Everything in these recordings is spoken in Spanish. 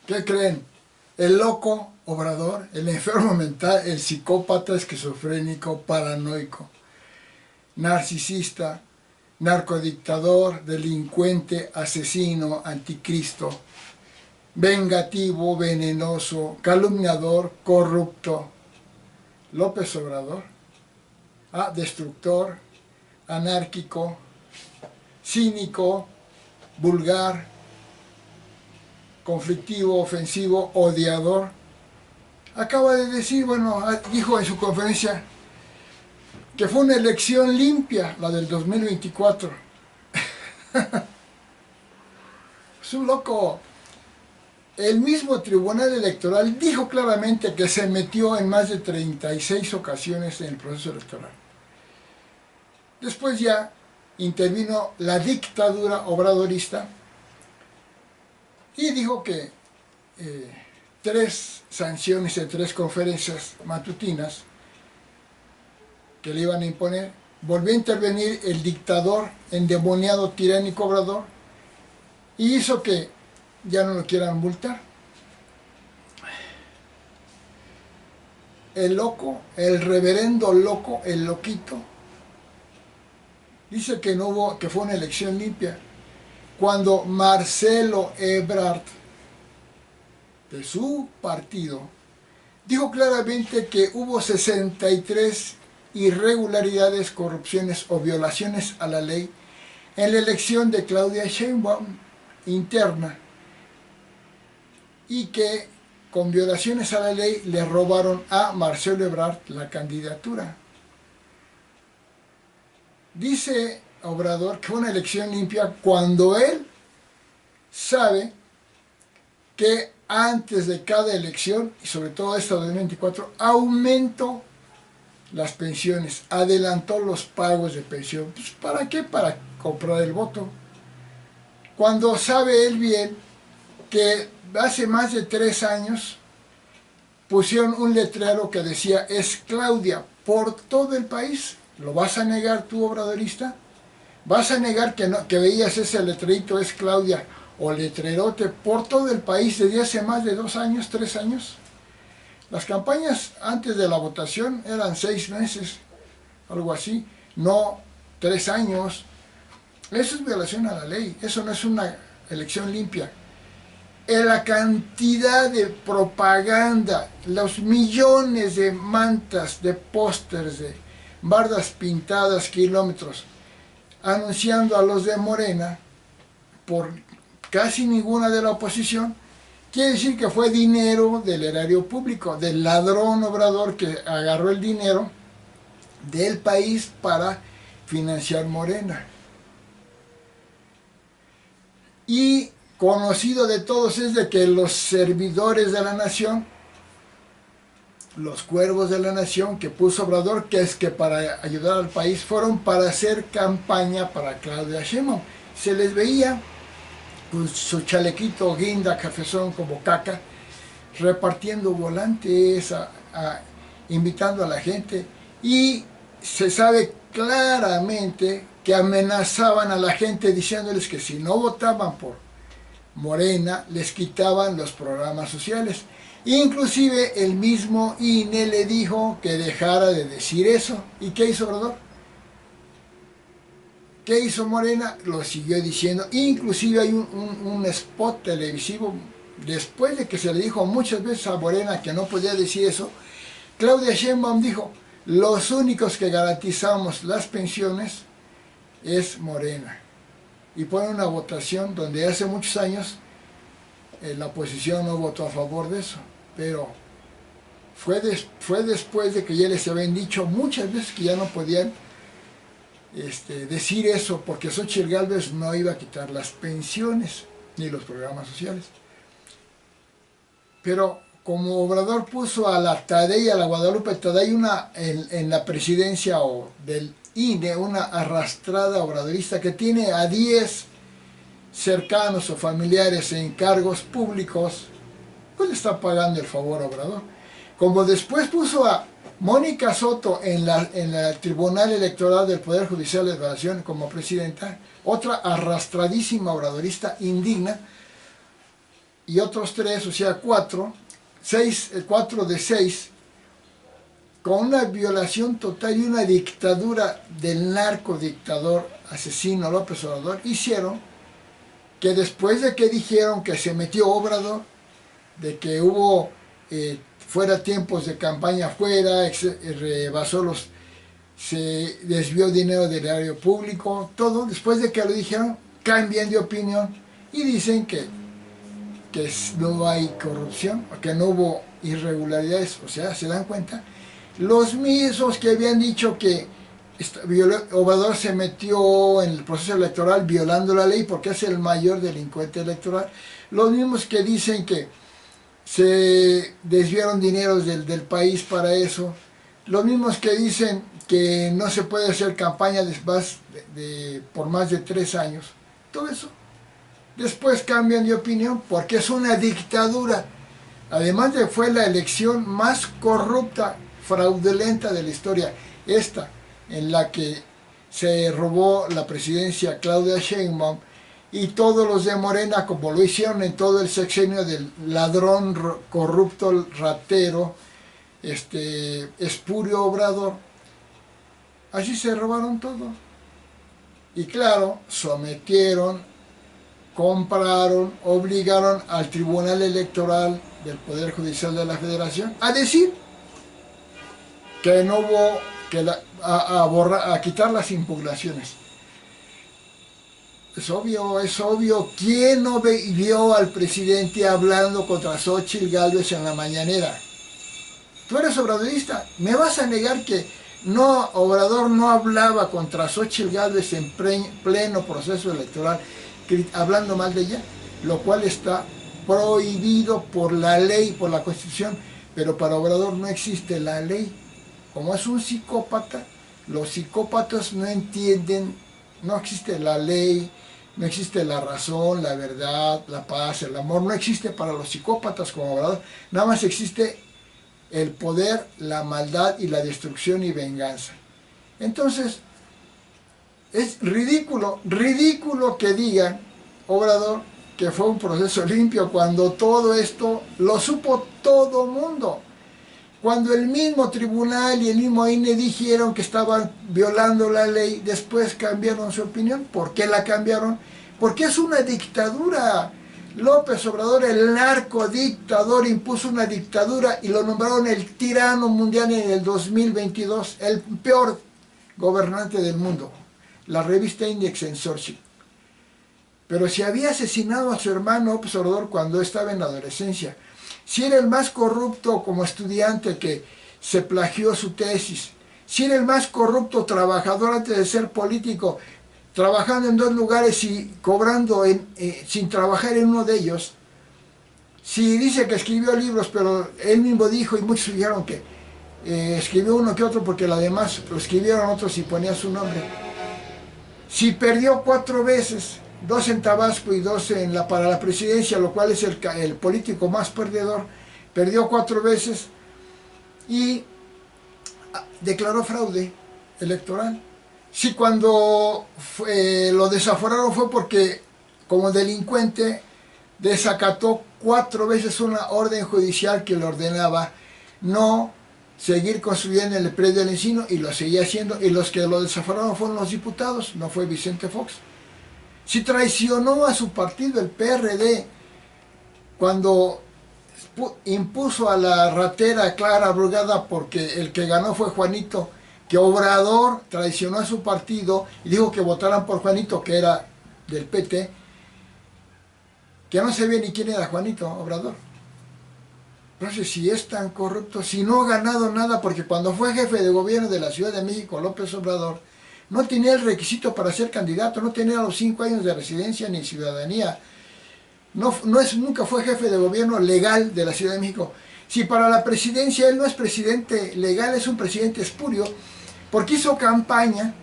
¿Qué creen? El loco Obrador, el enfermo mental, el psicópata esquizofrénico, paranoico, narcisista, narcodictador, delincuente, asesino, anticristo, vengativo, venenoso, calumniador, corrupto, López Obrador, destructor, anárquico, cínico, vulgar, conflictivo, ofensivo, odiador. Acaba de decir, bueno, dijo en su conferencia que fue una elección limpia, la del 2024. Es un loco. El mismo Tribunal Electoral dijo claramente que se metió en más de 36 ocasiones en el proceso electoral. Después ya intervino la dictadura obradorista y dijo que 3 sanciones en 3 conferencias matutinas que le iban a imponer. Volvió a intervenir el dictador endemoniado tiránico Obrador y hizo que ya no lo quieran multar. El loco, el reverendo loco, el loquito, dice que no hubo, que fue una elección limpia, cuando Marcelo Ebrard, de su partido, dijo claramente que hubo 63 irregularidades, corrupciones o violaciones a la ley en la elección de Claudia Sheinbaum interna y que con violaciones a la ley le robaron a Marcelo Ebrard la candidatura. Dice Obrador que fue una elección limpia cuando él sabe que antes de cada elección, y sobre todo esta 2024, aumentó las pensiones, adelantó los pagos de pensión. Pues, ¿para qué? Para comprar el voto. Cuando sabe él bien que hace más de 3 años pusieron un letrero que decía "Es Claudia" por todo el país. ¿Lo vas a negar tú, obradorista? ¿Vas a negar que veías ese letrerito "Es Claudia" o letrerote por todo el país desde hace más de 2 años, 3 años? Las campañas antes de la votación eran 6 meses, algo así, no 3 años. Eso es violación a la ley, eso no es una elección limpia. La cantidad de propaganda, los millones de mantas, de pósters, de bardas pintadas, kilómetros, anunciando a los de Morena, por casi ninguna de la oposición, quiere decir que fue dinero del erario público, del ladrón Obrador que agarró el dinero del país para financiar Morena. Y conocido de todos es de que los servidores de la nación, los cuervos de la nación que puso Obrador, que es que para ayudar al país, fueron para hacer campaña para Claudia Sheinbaum. Se les veía con su chalequito guinda, cafezón como caca, repartiendo volantes, invitando a la gente, y se sabe claramente que amenazaban a la gente diciéndoles que si no votaban por Morena les quitaban los programas sociales. Inclusive el mismo INE le dijo que dejara de decir eso. ¿Y qué hizo Obrador? ¿Qué hizo Morena? Lo siguió diciendo. Inclusive hay un spot televisivo, después de que se le dijo muchas veces a Morena que no podía decir eso, Claudia Sheinbaum dijo: los únicos que garantizamos las pensiones es Morena. Y pone una votación donde hace muchos años la oposición no votó a favor de eso, pero fue después de que ya les habían dicho muchas veces que ya no podían decir eso, porque Xochitl Gálvez no iba a quitar las pensiones ni los programas sociales. Pero como Obrador puso a la Tadei, a la Guadalupe Tadei, en la presidencia del INE, una arrastrada obradorista que tiene a 10 cercanos o familiares en cargos públicos, pues le está pagando el favor a Obrador. Como después puso a Mónica Soto en el Tribunal Electoral del Poder Judicial de la Federación como presidenta, otra arrastradísima obradorista indigna, y otros 3, o sea 4, 4 de 6, con una violación total y una dictadura del narcodictador asesino López Obrador, hicieron que después de que dijeron que se metió Obrador, de que hubo fuera tiempos de campaña fuera, rebasó se desvió dinero del erario público, todo, después de que lo dijeron, cambian de opinión y dicen que no hay corrupción, que no hubo irregularidades, o sea, se dan cuenta. Los mismos que habían dicho que Obrador se metió en el proceso electoral violando la ley porque es el mayor delincuente electoral, los mismos que dicen que se desviaron dineros del país para eso, los mismos que dicen que no se puede hacer campaña por más de 3 años, todo eso. Después cambian de opinión porque es una dictadura. Además de fue la elección más corrupta, fraudulenta de la historia, esta en la que se robó la presidencia Claudia Sheinbaum y todos los de Morena, como lo hicieron en todo el sexenio del ladrón corrupto, ratero, espurio Obrador. Así se robaron todo. Y claro, sometieron, compraron, obligaron al Tribunal Electoral del Poder Judicial de la Federación a decir que no hubo, a quitar las impugnaciones. Es obvio. ¿Quién no vio al presidente hablando contra Xóchitl Gálvez en la mañanera? Tú eres obradorista, ¿me vas a negar que Obrador no hablaba contra Xóchitl Gálvez en pleno proceso electoral, hablando mal de ella? Lo cual está prohibido por la ley, por la Constitución, pero para Obrador no existe la ley. Como es un psicópata, los psicópatas no entienden, no existe la ley, no existe la razón, la verdad, la paz, el amor, no existe para los psicópatas como Obrador, nada más existe el poder, la maldad y la destrucción y venganza. Entonces, es ridículo que digan, Obrador, que fue un proceso limpio cuando todo esto lo supo todo mundo. Cuando el mismo tribunal y el mismo INE dijeron que estaban violando la ley, después cambiaron su opinión. ¿Por qué la cambiaron? Porque es una dictadura. López Obrador, el narcodictador, impuso una dictadura y lo nombraron el tirano mundial en el 2022, el peor gobernante del mundo. La revista Index en Xochitl. Pero si había asesinado a su hermano López Obrador cuando estaba en la adolescencia, si era el más corrupto como estudiante que se plagió su tesis, si era el más corrupto trabajador antes de ser político, trabajando en 2 lugares y cobrando sin trabajar en uno de ellos, si dice que escribió libros, pero él mismo dijo y muchos dijeron que escribió uno que otro porque lo demás lo escribieron otros y ponía su nombre, si perdió 4 veces, 2 en Tabasco y 2 para la presidencia, lo cual es el político más perdedor, perdió 4 veces y declaró fraude electoral. Si cuando lo desaforaron fue porque como delincuente desacató 4 veces una orden judicial que le ordenaba no seguir construyendo en el predio del Encino y lo seguía haciendo, y los que lo desaforaron fueron los diputados, no fue Vicente Fox. Si traicionó a su partido, el PRD, cuando impuso a la ratera Clara Brugada, porque el que ganó fue Juanito, que Obrador traicionó a su partido y dijo que votaran por Juanito, que era del PT, que no sabía ni quién era Juanito Obrador. Entonces, si es tan corrupto, si no ha ganado nada, porque cuando fue jefe de gobierno de la Ciudad de México, López Obrador, no tenía el requisito para ser candidato, no tenía los 5 años de residencia ni ciudadanía. Nunca fue jefe de gobierno legal de la Ciudad de México. Si para la presidencia él no es presidente legal, es un presidente espurio, porque hizo campaña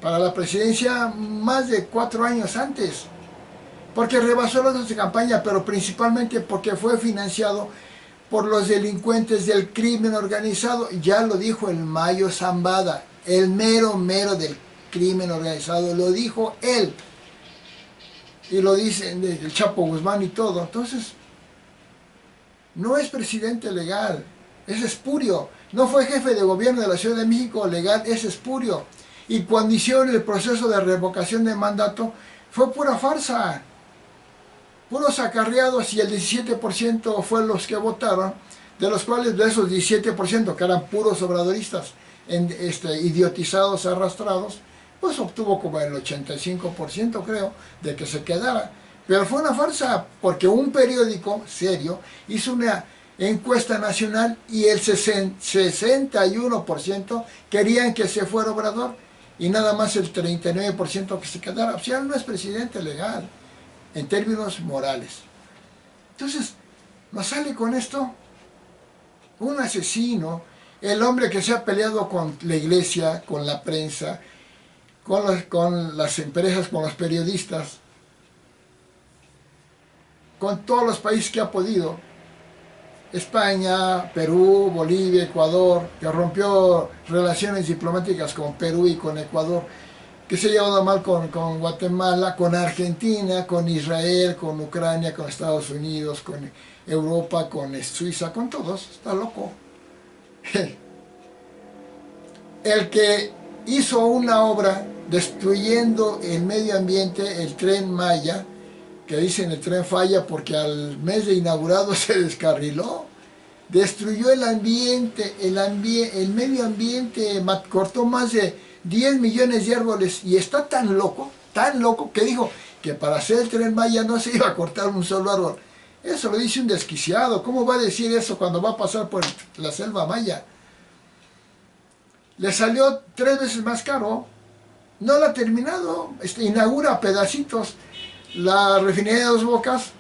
para la presidencia más de 4 años antes, porque rebasó los años de campaña, pero principalmente porque fue financiado por los delincuentes del crimen organizado. Ya lo dijo el Mayo Zambada, el mero del crimen organizado, lo dijo él, y lo dicen el Chapo Guzmán y todo. Entonces, no es presidente legal, es espurio. No fue jefe de gobierno de la Ciudad de México legal, es espurio. Y cuando hicieron el proceso de revocación de mandato, fue pura farsa. Puros acarreados, y el 17% fue los que votaron, de los cuales de esos 17% que eran puros obradoristas, idiotizados, arrastrados, pues obtuvo como el 85% creo, de que se quedara. Pero fue una farsa, porque un periódico serio hizo una encuesta nacional y el 61% querían que se fuera Obrador y nada más el 39% que se quedara. O sea, no es presidente legal en términos morales. Entonces, nos sale con esto un asesino, el hombre que se ha peleado con la iglesia, con la prensa, con las empresas, con los periodistas, con todos los países que ha podido, España, Perú, Bolivia, Ecuador, que rompió relaciones diplomáticas con Perú y con Ecuador, que se ha llevado mal con Guatemala, con Argentina, con Israel, con Ucrania, con Estados Unidos, con Europa, con Suiza, con todos. Está loco. El que hizo una obra destruyendo el medio ambiente, el Tren Maya, que dicen el tren falla porque al mes de inaugurado se descarriló, destruyó el ambiente, el medio ambiente, cortó más de 10 millones de árboles y está tan loco, que dijo que para hacer el Tren Maya no se iba a cortar un solo árbol. Eso lo dice un desquiciado. ¿Cómo va a decir eso cuando va a pasar por la selva maya? Le salió 3 veces más caro, no lo ha terminado, inaugura a pedacitos la refinería de Dos Bocas,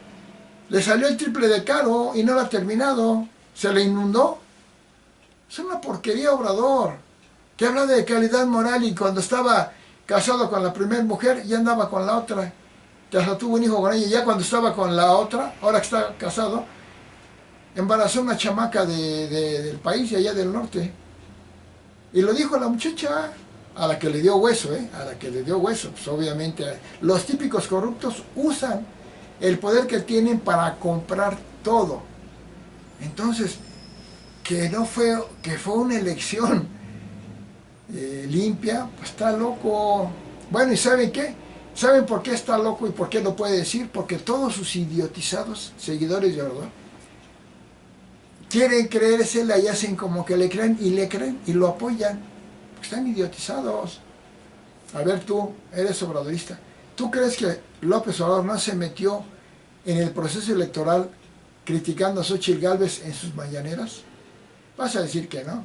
le salió el triple de caro y no lo ha terminado, se le inundó. Es una porquería Obrador, que habla de calidad moral y cuando estaba casado con la primera mujer ya andaba con la otra, hasta tuvo un hijo con ella, ya cuando estaba con la otra, ahora que está casado, embarazó una chamaca del país, de allá del norte, y lo dijo la muchacha, a la que le dio hueso, a la que le dio hueso. Pues obviamente los típicos corruptos usan el poder que tienen para comprar todo. Entonces, que fue una elección limpia, pues está loco. Bueno, ¿y saben qué? ¿Saben por qué está loco y por qué lo puede decir? Porque todos sus idiotizados seguidores de Obrador quieren creérsela y hacen como que le creen y lo apoyan. Están idiotizados. A ver, tú eres obradorista. ¿Tú crees que López Obrador no se metió en el proceso electoral criticando a Xóchitl Gálvez en sus mañaneras? Vas a decir que no,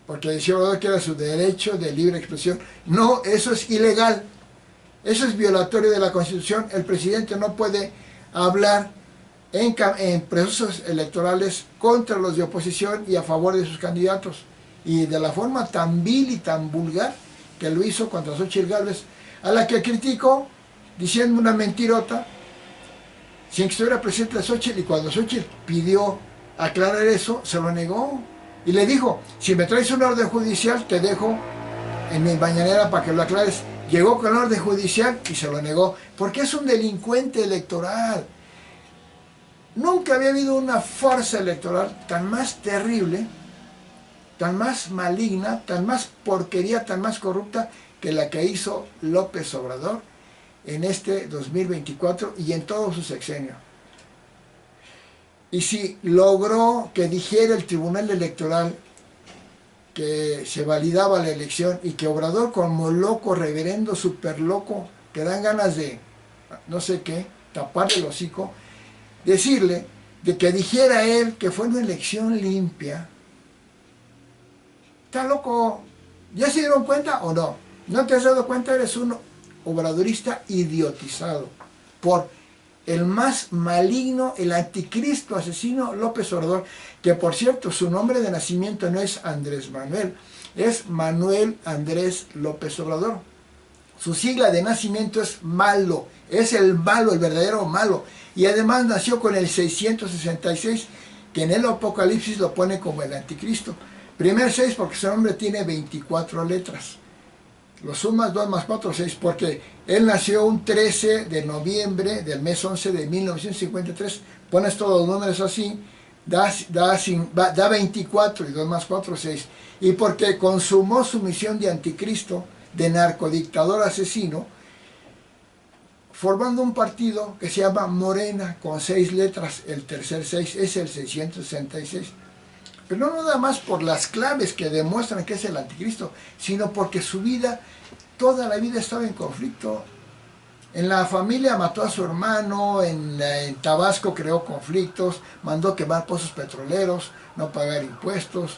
porque decía Obrador que era su derecho de libre expresión. No, eso es ilegal. Eso es violatorio de la Constitución. El presidente no puede hablar en procesos electorales contra los de oposición y a favor de sus candidatos. Y de la forma tan vil y tan vulgar que lo hizo contra Xóchitl Gálvez, a la que criticó diciendo una mentirota, sin que estuviera presente Xóchitl, y cuando Xóchitl pidió aclarar eso, se lo negó. Y le dijo, si me traes una orden judicial, te dejo en mi mañanera para que lo aclares. Llegó con la orden judicial y se lo negó, porque es un delincuente electoral. Nunca había habido una farsa electoral tan más terrible, tan más maligna, tan más porquería, tan más corrupta que la que hizo López Obrador en este 2024 y en todo su sexenio. Y si logró que dijera el Tribunal Electoral que se validaba la elección y que Obrador, como loco, reverendo, súper loco, que dan ganas de, no sé qué, taparle el hocico, decirle de que dijera él que fue una elección limpia. Está loco. ¿Ya se dieron cuenta o no? ¿No te has dado cuenta? Eres un obradorista idiotizado por el más maligno, el anticristo asesino López Obrador, que por cierto su nombre de nacimiento no es Andrés Manuel, es Manuel Andrés López Obrador. Su sigla de nacimiento es malo, es el malo, el verdadero malo, y además nació con el 666, que en el Apocalipsis lo pone como el anticristo. Primer 6 porque su nombre tiene 24 letras. Lo sumas 2 más 4, 6, porque él nació un 13 de noviembre del mes 11 de 1953. Pones todos los números así, da 24 y 2 más 4, 6. Y porque consumó su misión de anticristo, de narcodictador asesino, formando un partido que se llama Morena, con 6 letras, el tercer 6 es el 666. Pero no nada más por las claves que demuestran que es el anticristo, sino porque su vida, toda la vida estaba en conflicto. En la familia mató a su hermano, en Tabasco creó conflictos, mandó quemar pozos petroleros, no pagar impuestos.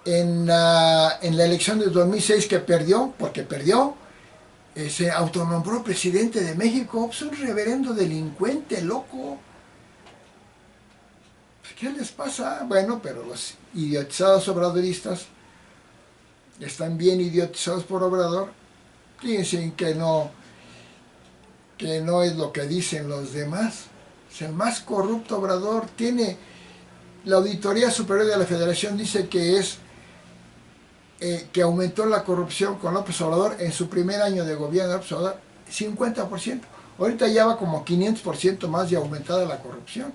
En la elección de 2006 que perdió, porque perdió, se autonombró presidente de México, pues un reverendo delincuente, loco. ¿Qué les pasa? Bueno, pero los idiotizados obradoristas están bien idiotizados por Obrador. Piensen que no es lo que dicen los demás. Es el más corrupto Obrador. Tiene, la Auditoría Superior de la Federación dice que es que aumentó la corrupción con López Obrador en su primer año de gobierno de López Obrador, 50%. Ahorita ya va como 500% más de aumentada la corrupción.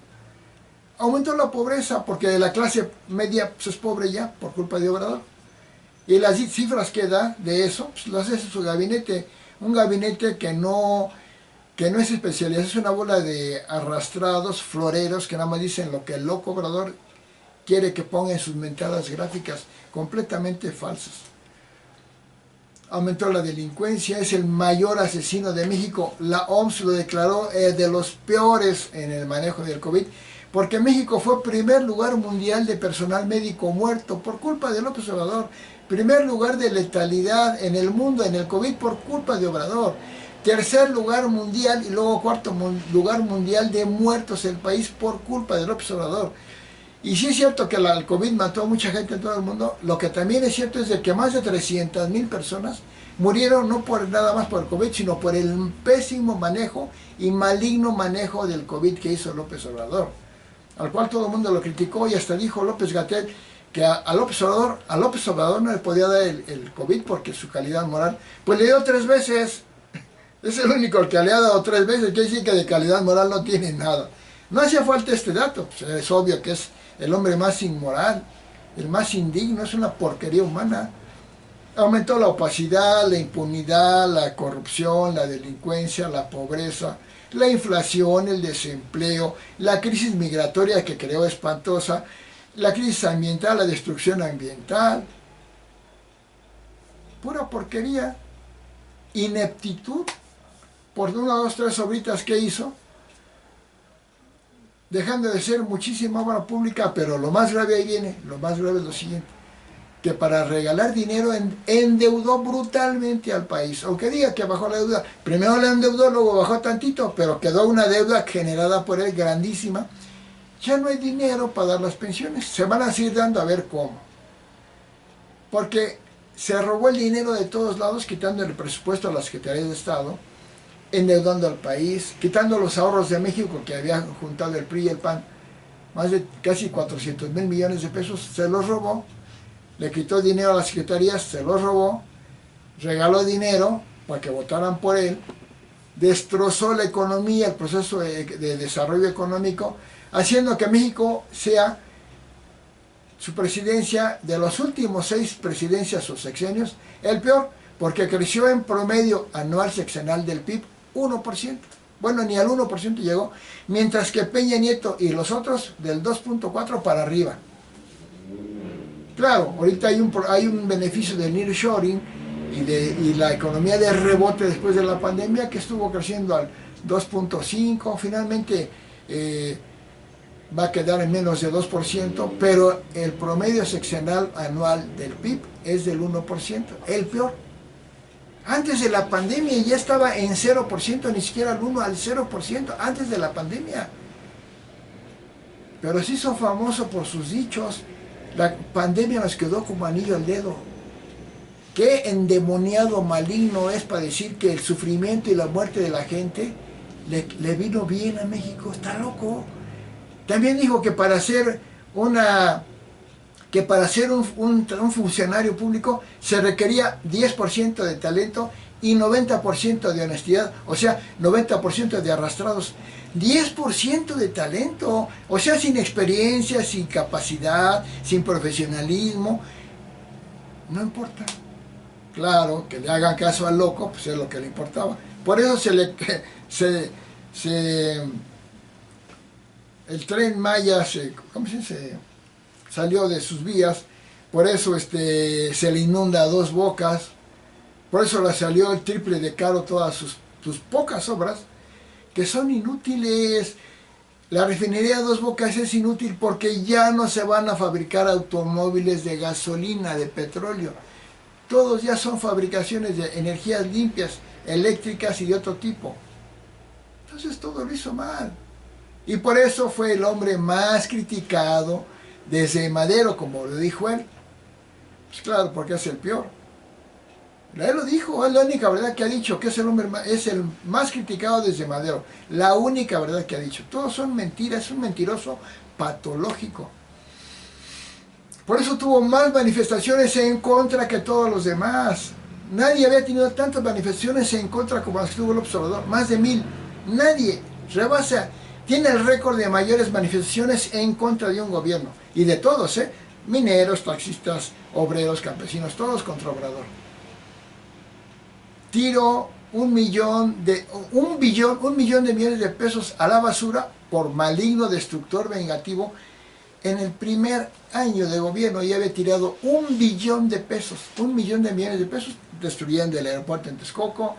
Aumentó la pobreza porque la clase media pues, es pobre ya por culpa de Obrador. Y las cifras que da de eso, pues las hace su gabinete. Un gabinete que no es especialidad, es una bola de arrastrados, floreros, que nada más dicen lo que el loco Obrador quiere que ponga en sus mentadas gráficas, completamente falsas. Aumentó la delincuencia, es el mayor asesino de México. La OMS lo declaró de los peores en el manejo del COVID, porque México fue primer lugar mundial de personal médico muerto por culpa de López Obrador. Primer lugar de letalidad en el mundo en el COVID por culpa de Obrador. Tercer lugar mundial y luego cuarto lugar mundial de muertos el país por culpa de López Obrador. Y sí es cierto que el COVID mató a mucha gente en todo el mundo. Lo que también es cierto es de que más de 300,000 personas murieron no por nada más por el COVID, sino por el pésimo manejo y maligno manejo del COVID que hizo López Obrador, al cual todo el mundo lo criticó y hasta dijo López-Gatell que a López Obrador no le podía dar el COVID porque su calidad moral, pues le dio 3 veces. Es el único que le ha dado 3 veces, quiere decir que de calidad moral no tiene nada. No hacía falta este dato, pues es obvio que es el hombre más inmoral, el más indigno, es una porquería humana. Aumentó la opacidad, la impunidad, la corrupción, la delincuencia, la pobreza, la inflación, el desempleo, la crisis migratoria que creó espantosa, la crisis ambiental, la destrucción ambiental. Pura porquería. Ineptitud por 1, 2, 3 obritas que hizo, dejando de ser muchísima obra pública, pero lo más grave ahí viene, lo más grave es lo siguiente, que para regalar dinero endeudó brutalmente al país, aunque diga que bajó la deuda, primero la endeudó, luego bajó tantito, pero quedó una deuda generada por él grandísima. Ya no hay dinero para dar las pensiones, se van a seguir dando a ver cómo, porque se robó el dinero de todos lados, quitando el presupuesto a la Secretaría de Estado, endeudando al país, quitando los ahorros de México que había juntado el PRI y el PAN, más de casi 400,000 millones de pesos, se los robó, le quitó dinero a las secretarías, se los robó, regaló dinero para que votaran por él, destrozó la economía, el proceso de desarrollo económico, haciendo que México sea su presidencia, de los últimos 6 presidencias o sexenios, el peor, porque creció en promedio anual sexenal del PIB 1%. Bueno, ni al 1% llegó, mientras que Peña Nieto y los otros del 2.4 para arriba. Claro, ahorita hay un beneficio del nearshoring y la economía de rebote después de la pandemia que estuvo creciendo al 2.5, finalmente va a quedar en menos de 2%, pero el promedio sexenal anual del PIB es del 1%, el peor. Antes de la pandemia ya estaba en 0%, ni siquiera al 1, al 0%, antes de la pandemia. Pero se hizo famoso por sus dichos. La pandemia nos quedó como anillo al dedo. Qué endemoniado maligno es para decir que el sufrimiento y la muerte de la gente le vino bien a México. Está loco. También dijo que para hacer una que para ser un funcionario público se requería 10% de talento y 90% de honestidad, o sea, 90% de arrastrados. 10% de talento, o sea, sin experiencia, sin capacidad, sin profesionalismo, no importa. Claro, que le hagan caso al loco, pues es lo que le importaba. Por eso el tren Maya ¿cómo se dice? Salió de sus vías, por eso se le inunda a Dos Bocas, por eso le salió el triple de caro todas sus pocas obras, que son inútiles. La refinería Dos Bocas es inútil porque ya no se van a fabricar automóviles de gasolina, de petróleo. Todos ya son fabricaciones de energías limpias, eléctricas y de otro tipo. Entonces todo lo hizo mal. Y por eso fue el hombre más criticado desde Madero, como lo dijo él. Pues claro, porque es el peor. Él lo dijo, es la única verdad que ha dicho, que es el más criticado desde Madero. La única verdad que ha dicho. Todos son mentiras, es un mentiroso patológico. Por eso tuvo más manifestaciones en contra que todos los demás. Nadie había tenido tantas manifestaciones en contra como las que tuvo López Obrador. Más de 1000. Nadie rebasa. Tiene el récord de mayores manifestaciones en contra de un gobierno. Y de todos, mineros, taxistas, obreros, campesinos, todos contra Obrador. Tiro un millón de millones de pesos a la basura por maligno, destructor, vengativo. En el primer año de gobierno ya había tirado 1 billón de pesos, 1 millón de millones de pesos, destruyendo el aeropuerto en Texcoco,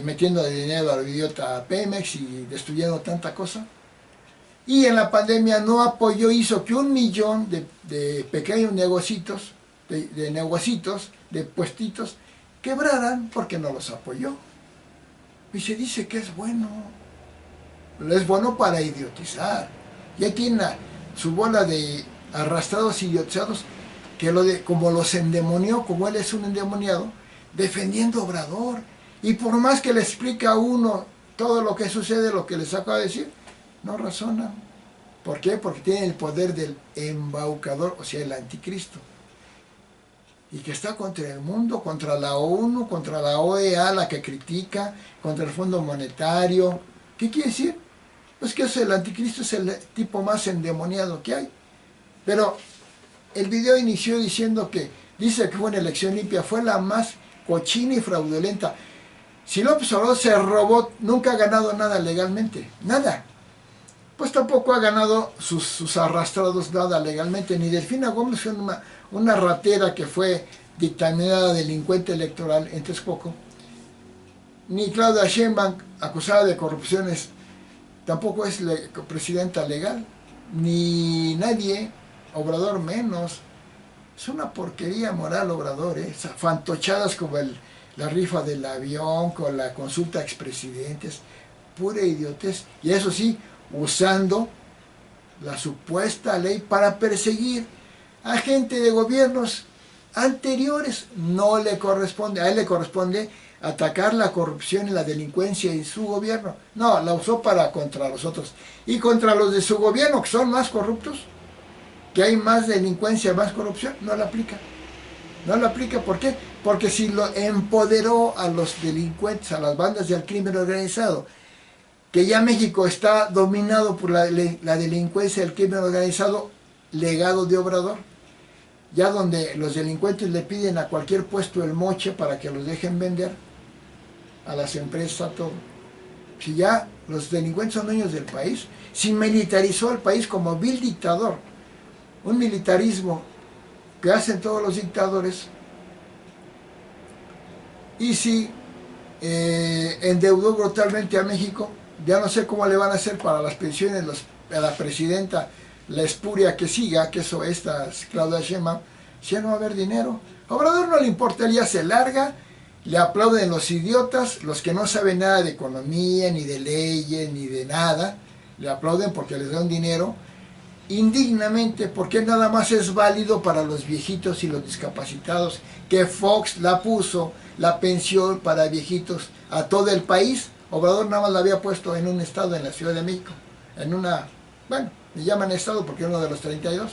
metiendo dinero a la idiota Pemex y destruyendo tanta cosa. Y en la pandemia no apoyó, hizo que 1 millón de pequeños negocios, de puestitos, quebraran porque no los apoyó. Y se dice que es bueno para idiotizar. Ya tiene su bola de arrastrados idiotizados que como los endemonió, como él es un endemoniado, defendiendo a Obrador. Y por más que le explica a uno todo lo que sucede, lo que les acabo de decir, no razonan. ¿Por qué? Porque tienen el poder del embaucador, o sea, el anticristo. Y que está contra el mundo, contra la ONU, contra la OEA, la que critica, contra el Fondo Monetario. ¿Qué quiere decir? Pues que el anticristo es el tipo más endemoniado que hay. Pero el video inició diciendo que, dice que fue una elección limpia, fue la más cochina y fraudulenta. Si López Obrador se robó, nunca ha ganado nada legalmente, nada. Pues tampoco ha ganado sus arrastrados nada legalmente. Ni Delfina Gómez fue una ratera que fue dictaminada delincuente electoral en Texcoco. Ni Claudia Sheinbaum, acusada de corrupciones, tampoco es presidenta legal. Ni nadie, Obrador menos. Es una porquería moral Obrador, fantochadas como la rifa del avión, con la consulta a expresidentes, pura idiotez. Y eso sí, usando la supuesta ley para perseguir a gente de gobiernos anteriores. No le corresponde, a él le corresponde atacar la corrupción y la delincuencia en su gobierno. No, la usó contra los otros. Y contra los de su gobierno, que son más corruptos, que hay más delincuencia, más corrupción, no la aplica. No la aplica, ¿por qué? Porque si lo empoderó a los delincuentes, a las bandas del crimen organizado, que ya México está dominado por la delincuencia del crimen organizado, legado de Obrador, ya donde los delincuentes le piden a cualquier puesto el moche para que los dejen vender, a las empresas, a todo. Si ya los delincuentes son dueños del país, si militarizó el país como vil dictador, un militarismo que hacen todos los dictadores, y si endeudó brutalmente a México, ya no sé cómo le van a hacer para las pensiones a la presidenta, la espuria que siga, que eso esta Claudia Sheinbaum, si ya no va a haber dinero. A Obrador no le importa, él ya se larga, le aplauden los idiotas, los que no saben nada de economía, ni de leyes, ni de nada, le aplauden porque les dan dinero, indignamente, porque nada más es válido para los viejitos y los discapacitados, que Fox la puso, la pensión para viejitos a todo el país. Obrador nada más la había puesto en un estado, en la Ciudad de México, en una, bueno, le llaman estado porque es uno de los 32.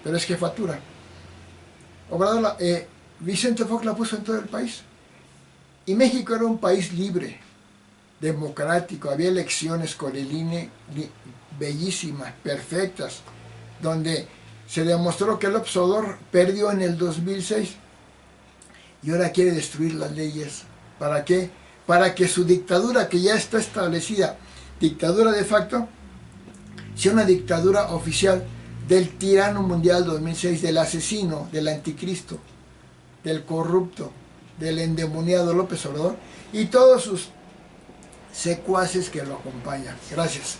pero es jefatura. Obrador, Vicente Fox la puso en todo el país. Y México era un país libre, democrático, había elecciones con el INE bellísimas, perfectas, donde se demostró que López Obrador perdió en el 2006 y ahora quiere destruir las leyes. ¿Para qué? Para que su dictadura, que ya está establecida, dictadura de facto, sea una dictadura oficial del tirano mundial 2006, del asesino, del anticristo, del corrupto, del endemoniado López Obrador y todos sus secuaces que lo acompañan. Gracias.